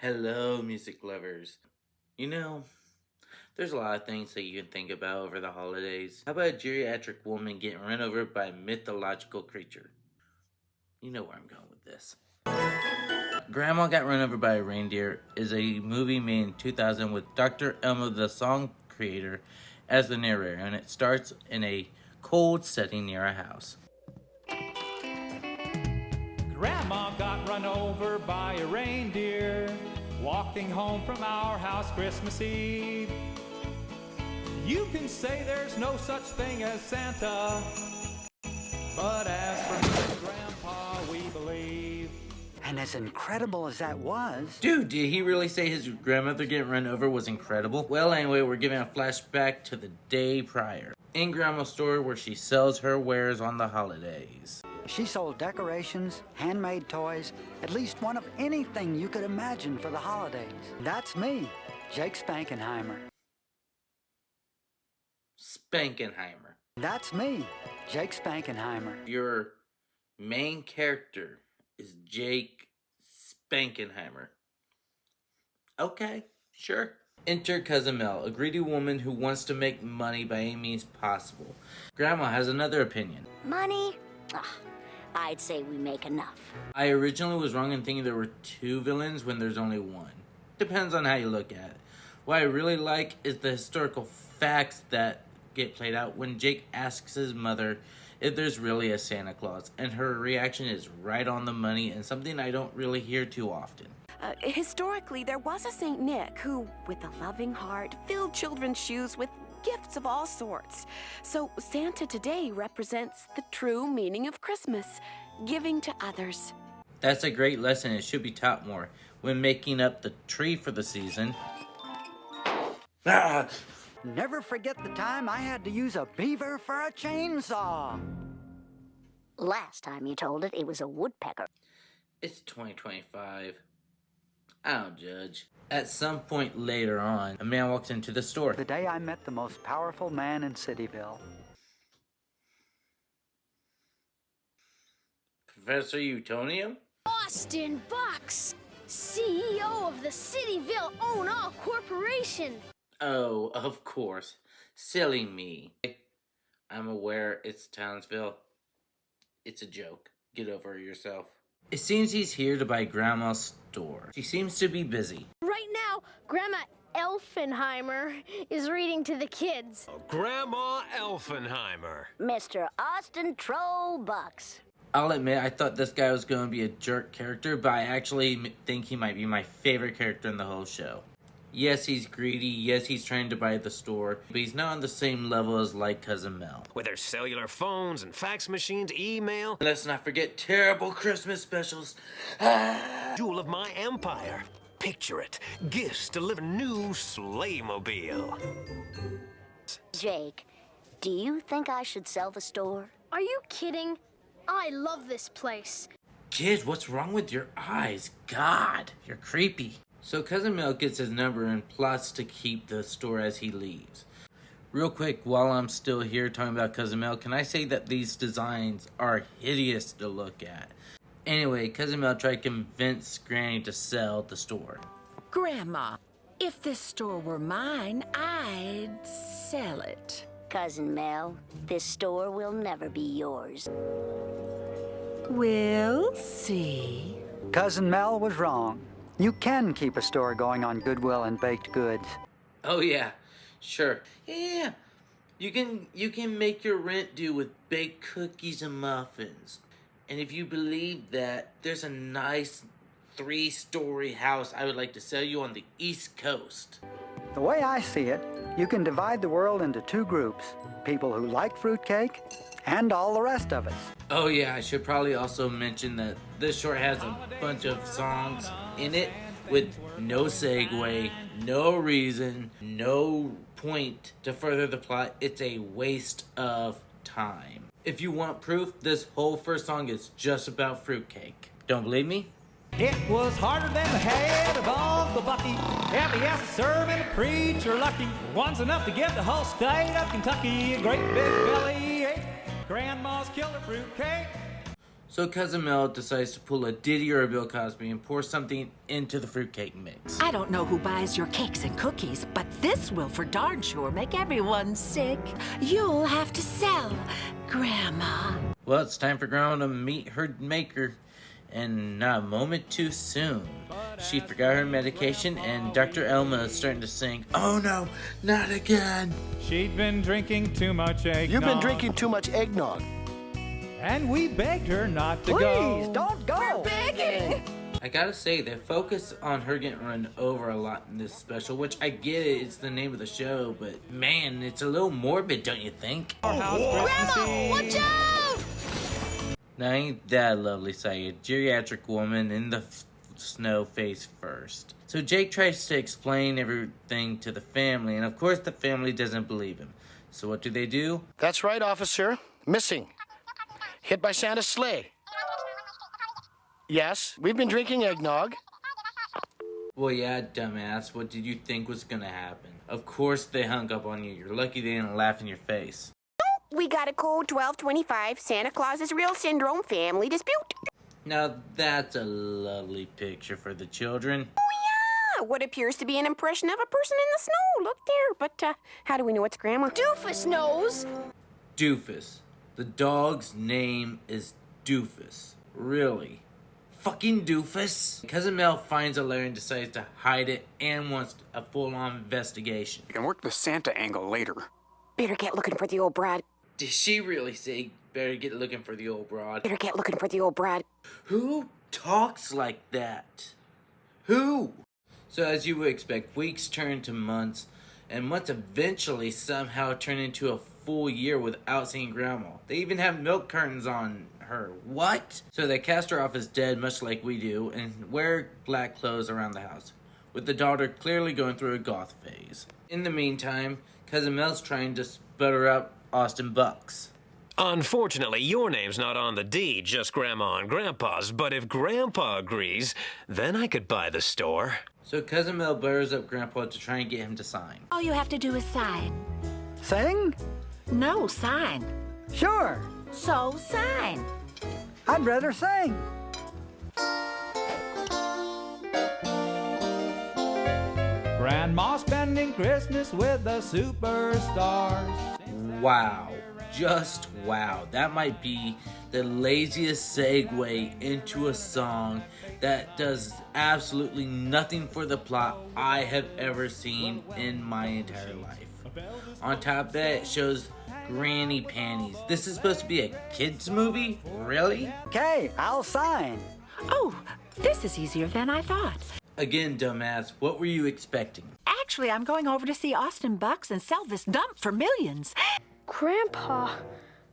Hello, music lovers. You know, there's a lot of things that you can think about over the holidays. How about a geriatric woman getting run over by a mythological creature? You know where I'm going with this. Grandma Got Run Over by a Reindeer is a movie made in 2000 with Dr. Elmo, the song creator, as the narrator, and it starts in a cold setting near a house. Grandma got run over by a reindeer, walking home from our house Christmas Eve. You can say there's no such thing as Santa, but as for me and Grandpa, we believe. And as incredible as that was... Dude, did he really say his grandmother getting run over was incredible? Well, anyway, we're giving a flashback to the day prior. In Grandma's store where she sells her wares on the holidays. She sold decorations, handmade toys, at least one of anything you could imagine for the holidays. That's me, Jake Spankenheimer. Spankenheimer. That's me, Jake Spankenheimer. Your main character is Jake Spankenheimer. Okay, sure. Enter Cousin Mel, a greedy woman who wants to make money by any means possible. Grandma has another opinion. Money? Ugh, I'd say we make enough. I originally was wrong in thinking there were two villains when there's only one. Depends on how you look at it. What I really like is the historical facts that get played out when Jake asks his mother if there's really a Santa Claus, and her reaction is right on the money and something I don't really hear too often. Historically, there was a Saint Nick who, with a loving heart, filled children's shoes with gifts of all sorts. So Santa today represents the true meaning of Christmas, giving to others. That's a great lesson. It should be taught more when making up the tree for the season. Ah! Never forget the time I had to use a beaver for a chainsaw. Last time you told it was a woodpecker. It's 2025. I don't judge. At some point later on, a man walks into the store. The day I met the most powerful man in Cityville. Professor Utonium? Austin Bucks, CEO of the Cityville Own All Corporation. Oh, of course. Silly me. I'm aware it's Townsville. It's a joke. Get over yourself. It seems he's here to buy Grandma's store. She seems to be busy. Right now, Grandma Elfenheimer is reading to the kids. Grandma Elfenheimer. Mr. Austin Troll Bucks. I'll admit, I thought this guy was going to be a jerk character, but I actually think he might be my favorite character in the whole show. Yes, he's greedy. Yes, he's trying to buy the store. But he's not on the same level as like Cousin Mel. With their cellular phones and fax machines, email. Let's not forget terrible Christmas specials. Jewel of my empire. Picture it. Gifts delivered new sleigh-mobile. Jake, do you think I should sell the store? Are you kidding? I love this place. Kid, what's wrong with your eyes? God, you're creepy. So Cousin Mel gets his number and plots to keep the store as he leaves. Real quick, while I'm still here talking about Cousin Mel, can I say that these designs are hideous to look at? Anyway, Cousin Mel tried to convince Granny to sell the store. Grandma, if this store were mine, I'd sell it. Cousin Mel, this store will never be yours. We'll see. Cousin Mel was wrong. You can keep a store going on goodwill and baked goods. Oh yeah, sure. Yeah, you can make your rent do with baked cookies and muffins. And if you believe that, there's a nice 3-story house I would like to sell you on the East Coast. The way I see it, you can divide the world into two groups. People who like fruitcake and all the rest of us. Oh yeah, I should probably also mention that this short has a bunch of songs in it with no segue, no reason, no point to further the plot. It's a waste of time. If you want proof, this whole first song is just about fruitcake. Don't believe me? It was harder than the head of Uncle Bucky. Every ass sermon, a preacher lucky. One's enough to give the whole state of Kentucky a great big belly ache. Grandma's killer fruitcake. So Cousin Mel decides to pull a Diddy or a Bill Cosby and pour something into the fruitcake mix. I don't know who buys your cakes and cookies, but this will for darn sure make everyone sick. You'll have to sell, Grandma. Well, it's time for Grandma to meet her maker, and not a moment too soon. She forgot her medication, and Dr. Elma is starting to sing, "Oh no, not again." She'd been drinking too much eggnog. You've been drinking too much eggnog. And we begged her not to Please, go. don't go. Begging! I gotta say, they focus on her getting run over a lot in this special, which I get it, it's the name of the show, but man, it's a little morbid, don't you think? Grandma, watch out! Now ain't that a lovely sight? A geriatric woman in the snow face first. So Jake tries to explain everything to the family, and of course the family doesn't believe him. So what do? That's right, officer. Missing. Hit by Santa's sleigh. Yes, we've been drinking eggnog. Well, yeah, dumbass, what did you think was gonna happen? Of course they hung up on you. You're lucky they didn't laugh in your face. We got a code 1225, Santa Claus's real syndrome family dispute. Now that's a lovely picture for the children. What appears to be an impression of a person in the snow. Look there, but how do we know it's Grandma? Doofus knows. Doofus. The dog's name is Doofus. Really? Fucking Doofus? Cousin Mel finds a letter and decides to hide it and wants a full-on investigation. You can work the Santa angle later. Better get looking for the old Brad. Did she really say, better get looking for the old broad? Better get looking for the old Brad. Who talks like that? Who? So as you would expect, weeks turn to months, and months eventually somehow turn into a full year without seeing Grandma. They even have milk curtains on her. What? So they cast her off as dead, much like we do, and wear black clothes around the house, with the daughter clearly going through a goth phase. In the meantime, Cousin Mel's trying to butter up Austin Bucks. Unfortunately, your name's not on the deed, just Grandma and Grandpa's, but if Grandpa agrees, then I could buy the store. So Cousin Mel butters up Grandpa to try and get him to sign. All you have to do is sign. Sing? No, sign. Sure. So sign. I'd rather sing. Grandma spending Christmas with the superstars. Wow. Just wow. That might be the laziest segue into a song that does absolutely nothing for the plot I have ever seen in my entire life. On top of that, it shows granny panties. This is supposed to be a kid's movie? Really? Okay, I'll sign. Oh, this is easier than I thought. Again, dumbass, what were you expecting? Actually, I'm going over to see Austin Bucks and sell this dump for millions. Grandpa,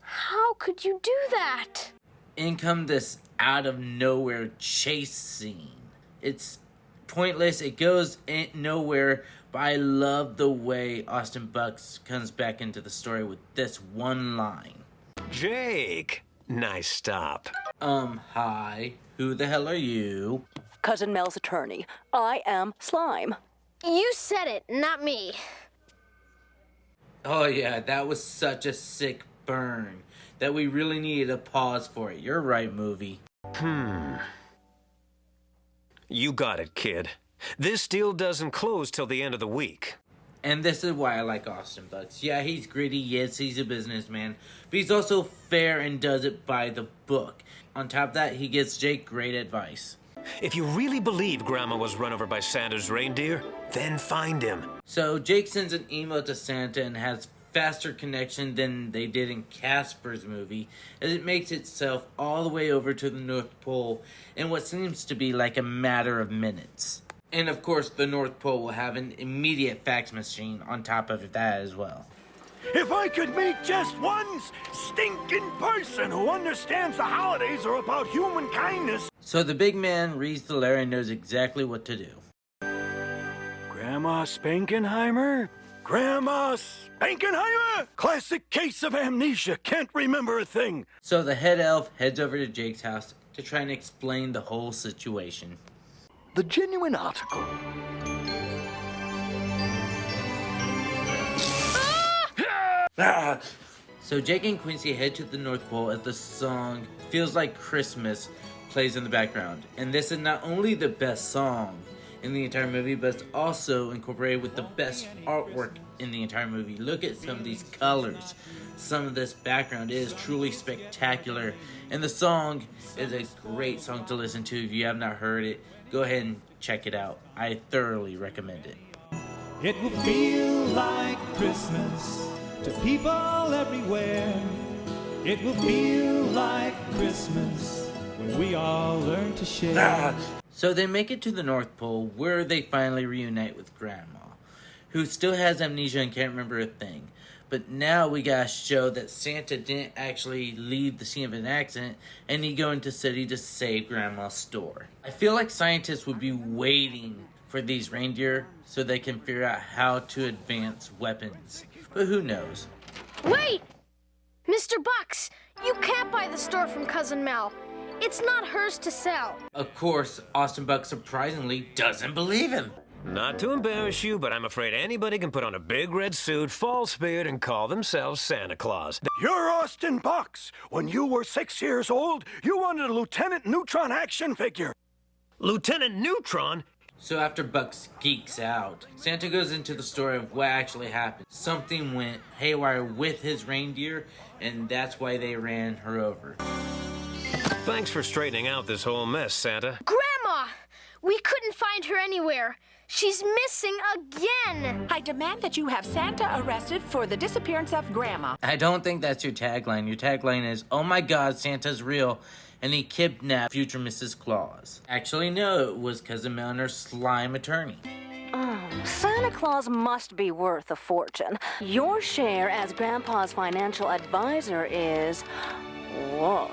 how could you do that? In come this out of nowhere chase scene. It's pointless, it goes nowhere, but I love the way Austin Bucks comes back into the story with this one line. Jake, nice stop. Hi, who the hell are you? Cousin Mel's attorney. I am Slime. You said it, not me. Oh yeah, that was such a sick burn that we really needed a pause for it. You're right, movie. You got it, kid. This deal doesn't close till the end of the week. And this is why I like Austin Bucks. Yeah, he's gritty, yes, he's a businessman, but he's also fair and does it by the book. On top of that, he gives Jake great advice. If you really believe Grandma was run over by Santa's reindeer, then find him. So Jake sends an email to Santa and has faster connection than they did in Casper's movie, as it makes itself all the way over to the North Pole in what seems to be like a matter of minutes. And of course, the North Pole will have an immediate fax machine on top of that as well. If I could meet just one stinking person who understands the holidays are about human kindness. So the big man reads the letter and knows exactly what to do. Grandma Spankenheimer? Grandma Spankenheimer? Classic case of amnesia, can't remember a thing. So the head elf heads over to Jake's house to try and explain the whole situation. The genuine article. So Jake and Quincy head to the North Pole as the song Feels Like Christmas plays in the background. And this is not only the best song in the entire movie, but it's also incorporated with the best artwork in the entire movie. Look at some of these colors. Some of this background is truly spectacular. And the song is a great song to listen to. If you have not heard it, go ahead and check it out. I thoroughly recommend it. It will feel like Christmas to people everywhere. It will feel like Christmas when we all learn to share. So they make it to the North Pole, where they finally reunite with Grandma, who still has amnesia and can't remember a thing. But now we gotta show that Santa didn't actually leave the scene of an accident and he go into the city to save Grandma's store. I feel like scientists would be waiting for these reindeer so they can figure out how to advance weapons. But who knows? Wait! Mr. Bucks, you can't buy the store from Cousin Mel. It's not hers to sell. Of course, Austin Bucks surprisingly doesn't believe him. Not to embarrass you, but I'm afraid anybody can put on a big red suit, false beard, and call themselves Santa Claus. You're Austin Bucks. When you were 6 years old, you wanted a Lieutenant Neutron action figure. Lieutenant Neutron? So after Bucks geeks out, Santa goes into the story of what actually happened. Something went haywire with his reindeer, and that's why they ran her over. Thanks for straightening out this whole mess, Santa. Grandma! We couldn't find her anywhere. She's missing again. I demand that you have Santa arrested for the disappearance of Grandma. I don't think that's your tagline. Your tagline is, oh my god, Santa's real, and he kidnapped future Mrs. Claus. Actually, no, it was Cousin Mel and her slime attorney. Santa Claus must be worth a fortune. Your share as Grandpa's financial advisor is... woof.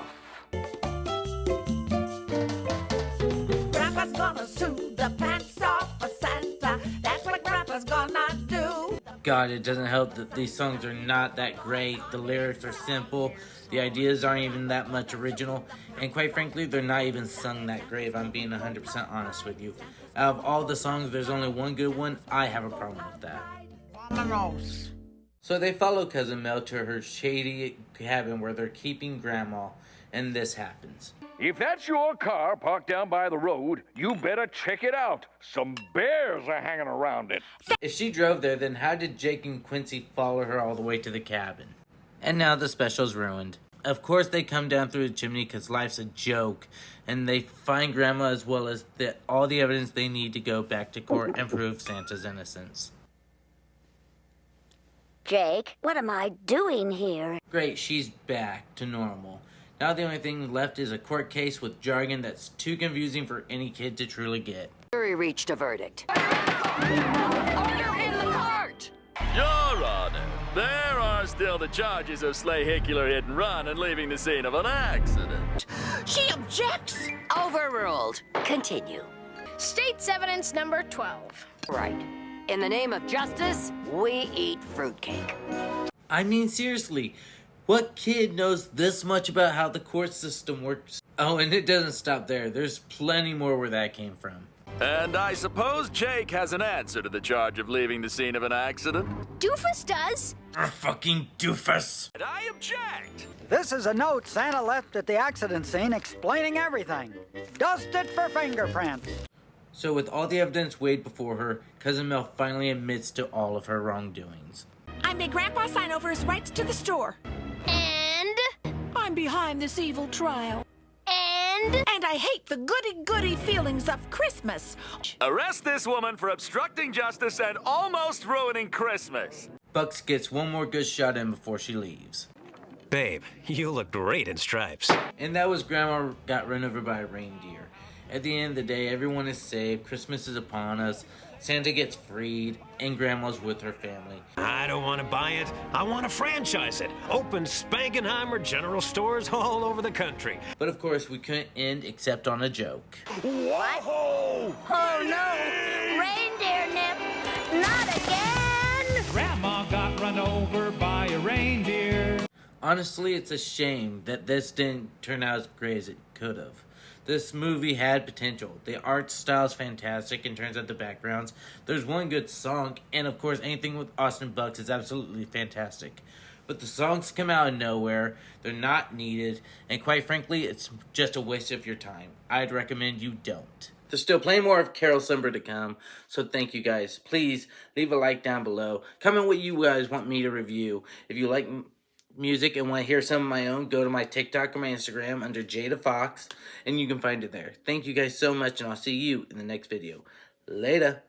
Grandpa's gonna sue the pants off of Santa. That's what Grandpa's gonna do. God, it doesn't help that these songs are not that great. The lyrics are simple. The ideas aren't even that much original. And quite frankly, they're not even sung that great, if I'm being 100% honest with you. Out of all the songs, there's only one good one. I have a problem with that. So they follow Cousin Mel to her shady cabin where they're keeping Grandma, and this happens. If that's your car parked down by the road, you better check it out. Some bears are hanging around it. If she drove there, then how did Jake and Quincy follow her all the way to the cabin? And now the special's ruined. Of course they come down through the chimney because life's a joke, and they find Grandma as well as all the evidence they need to go back to court and prove Santa's innocence. Jake, what am I doing here? Great, she's back to normal. Now the only thing left is a court case with jargon that's too confusing for any kid to truly get. Jury reached a verdict. Order in the court! Your Honor, there are still the charges of sleigh-hicular hit and run and leaving the scene of an accident. She objects. Overruled. Continue. State's evidence number 12. Right. In the name of justice, we eat fruitcake. I mean, seriously, what kid knows this much about how the court system works? Oh, and it doesn't stop there. There's plenty more where that came from. And I suppose Jake has an answer to the charge of leaving the scene of an accident? Doofus does. Fucking doofus. And I object! This is a note Santa left at the accident scene explaining everything. Dust it for fingerprints. So with all the evidence weighed before her, Cousin Mel finally admits to all of her wrongdoings. I made Grandpa sign over his rights to the store. And? I'm behind this evil trial. And I hate the goody-goody feelings of Christmas. Arrest this woman for obstructing justice and almost ruining Christmas. Bucks gets one more good shot in before she leaves. Babe, you look great in stripes. And that was Grandma got run over by a reindeer. At the end of the day, everyone is saved, Christmas is upon us, Santa gets freed, and Grandma's with her family. I don't want to buy it. I want to franchise it. Open Spankenheimer general stores all over the country. But of course, we couldn't end except on a joke. What? Oh no! Reindeer nip! Not again! Grandma got run over by a reindeer. Honestly, it's a shame that this didn't turn out as great as it could have. This movie had potential. The art style is fantastic in terms of the backgrounds. There's one good song, and of course, anything with Austin Bucks is absolutely fantastic. But the songs come out of nowhere, they're not needed, and quite frankly, it's just a waste of your time. I'd recommend you don't. There's still plenty more of Carolcember to come, so thank you guys. Please leave a like down below. Comment what you guys want me to review. If you like music and want to hear some of my own, go to my TikTok or my Instagram under Jada Fox, and you can find it there. Thank you guys so much, and I'll see you in the next video. Later.